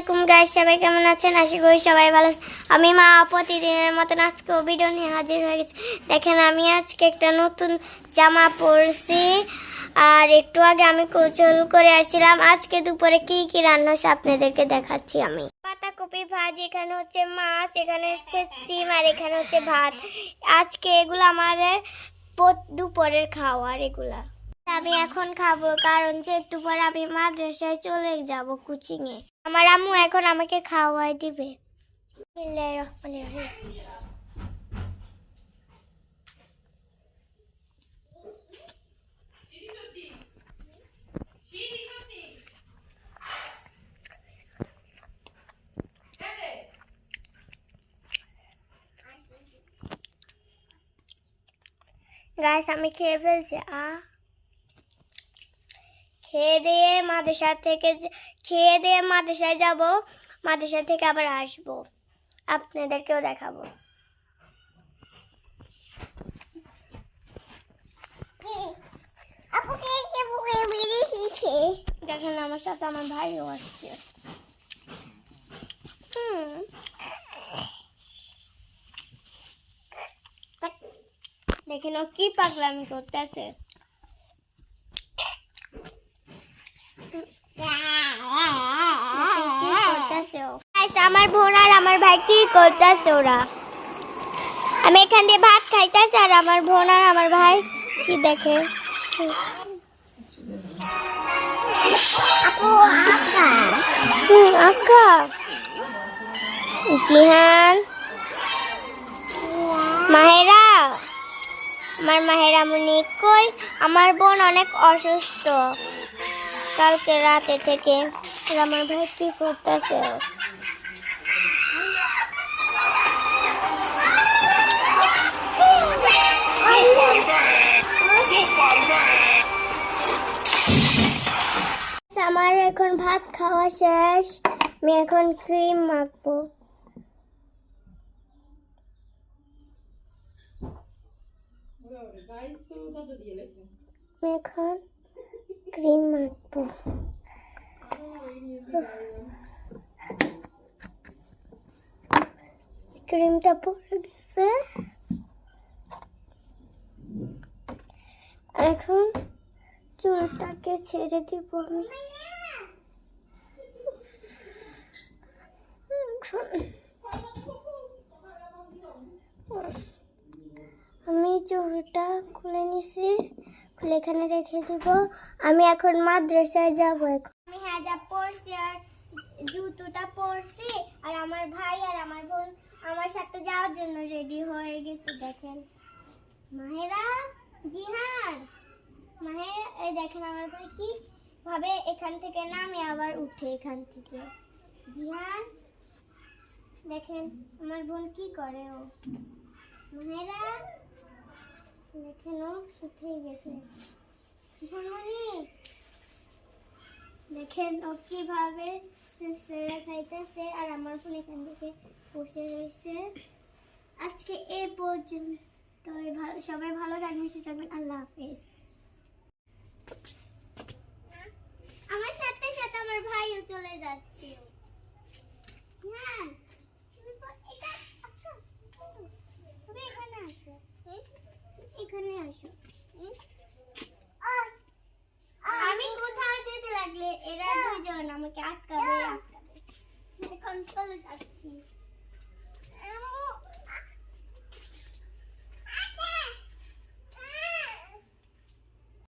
Guys সবাই কেমন আছেন? আশা করি সবাই ভালো আছেন। আমি মা প্রতিদিনের মতন আজকে ভিডিও নিয়ে হাজির হয়ে গেছি। দেখেন আমি আজকে একটা নতুন জামা পরছি আর একটু আগে আমি গোসল করে আসছিলাম। আজকে দুপুরে কি কি রান্না হয়েছে আপনাদেরকে দেখাচ্ছি। আমি পাতাকপি ভাজি, এখানে হচ্ছে মাছ, এখানে হচ্ছে সিম আর এখানে হচ্ছে ভাত। আজকে এগুলো আমাদের দুপুরের খাওয়ার। এগুলা আমি এখন খাবো কারণ যে একটু পরে আমি মাদ্রাসায় চলে যাব কোচিং এ। আমার আম্মু এখন আমাকে খাওয়াই দিবে। বিসমিল্লাহির রহমানির রহিম। গাইস আমি খেয়ে ফেলছি। খেয়ে দিয়ে মাদ্রাসায় যাব, মাদ্রাসা থেকে আবার আসবো, আপনাদেরকেও দেখাবো। দেখেন আমার সাথে আমার ভাইও আসছে। দেখেন ও কি পাগলামি করতেছে। আমার বোন আর আমার ভাই কি করতেছে ওরা? আমি এখান দিয়ে ভাত খাইতেছি আর আমার বোন আর আমার ভাই কি দেখে। আক্কা জিহান মাহেরা, আমার মাহেরা মুনি কই? আমার বোন অনেক অসুস্থ কালকে রাতে থেকে। আমার ভাই কি করতেছে? আমার এখন ভাত খাওয়া শেষ, আমি এখন ক্রিম মাখবো। আমি এখন ক্রিম মাখবো। ক্রিমটা পড়ে গেছে, এখন চুলটাকে ছেড়ে দিব। আমি চুলটা খুলে নিছি, খুলে এখানে রেখে দিব। আমি এখন মাদ্রাসায় যাবো। আমি হিজাব পরছি আর জুতোটা পরছি আর আমার ভাই আর আমার বোন আমার সাথে যাওয়ার জন্য রেডি হয়ে গেছে। দেখেন মাহেরা, জিহান, মাহেরা, এই দেখেন আমার ভাই কি ভাবে এখান থেকে নামে আবার উঠে এখান থেকে। জিহান দেখেন আমার বোন কি করে। ও মাহেরা দেখেন ও উঠে গেছে। জিহানমণি দেখেন ও কিভাবে সেরা খাইতেছে আর আমার বোন এখান থেকে বসে রয়েছে। আজকে এই পর্যন্ত, সবাই ভালো থাকবেন, সুস্থ থাকবেন। আল্লাহ হাফেজ। আমার সাথে সাথে আমার ভাইও চলে যাচ্ছে। এখানে আসো। আমি কোথাও যেতে লাগলে এরা দুজন আমাকে আটকাবে।